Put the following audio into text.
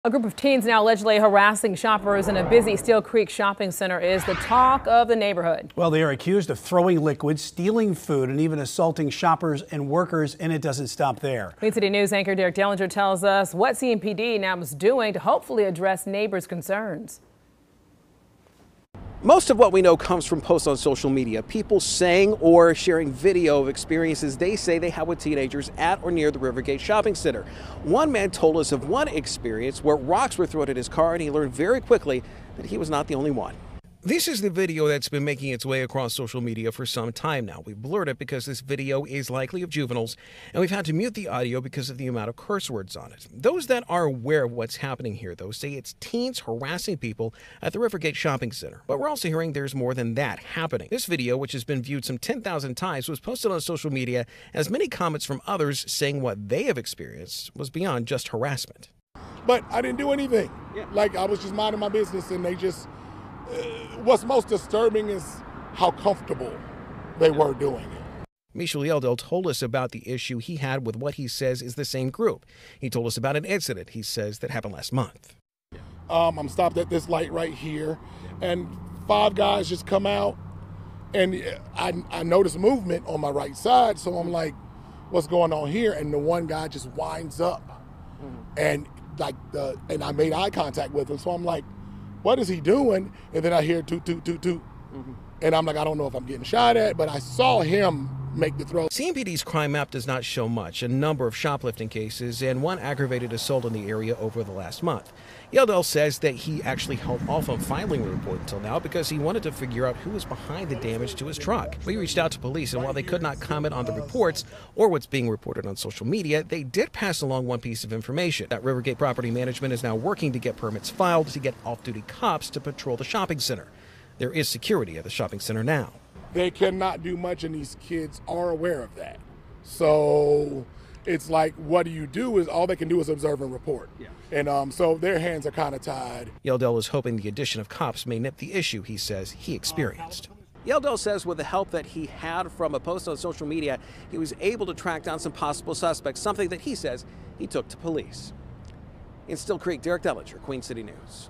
A group of teens now allegedly harassing shoppers in a busy Steele Creek shopping center is the talk of the neighborhood. Well, they are accused of throwing liquids, stealing food, and even assaulting shoppers and workers, and it doesn't stop there. Queen City News anchor Derek Dellinger tells us what CMPD now is doing to hopefully address neighbors' concerns. Most of what we know comes from posts on social media, people saying or sharing video of experiences they say they had with teenagers at or near the Rivergate Shopping Center. One man told us of one experience where rocks were thrown at his car, and he learned very quickly that he was not the only one. This is the video that's been making its way across social media for some time now. We blurred it because this video is likely of juveniles, and we've had to mute the audio because of the amount of curse words on it. Those that are aware of what's happening here, though, say it's teens harassing people at the Rivergate Shopping Center. But we're also hearing there's more than that happening. This video, which has been viewed some 10,000 times, was posted on social media, as many comments from others saying what they have experienced was beyond just harassment. But I didn't do anything. Like, I was just minding my business, and they just... what's most disturbing is how comfortable they were doing it. Michel Yeldell told us about the issue he had with what he says is the same group. He told us about an incident he says that happened last month. I'm stopped at this light right here, and 5 guys just come out, and I noticed movement on my right side, so I'm like, what's going on here? And the one guy just winds up, and and I made eye contact with him, so I'm like, what is he doing? And then I hear toot, toot, toot, toot. And I'm like, I don't know if I'm getting shot at, but I saw him make the throw. CMPD's crime map does not show much, a number of shoplifting cases and one aggravated assault in the area over the last month. Yeldell says that he actually held off on filing a report until now because he wanted to figure out who was behind the damage to his truck. We reached out to police, and while they could not comment on the reports or what's being reported on social media, they did pass along one piece of information. That Rivergate Property Management is now working to get permits filed to get off-duty cops to patrol the shopping center. There is security at the shopping center now. They cannot do much, and these kids are aware of that. So it's like, what do you do? Is all they can do is observe and report. And so their hands are kind of tied. Yeldell is hoping the addition of cops may nip the issue he says he experienced. Yeldell says with the help that he had from a post on social media, he was able to track down some possible suspects, something that he says he took to police. In Steele Creek, Derek Dellinger, Queen City News.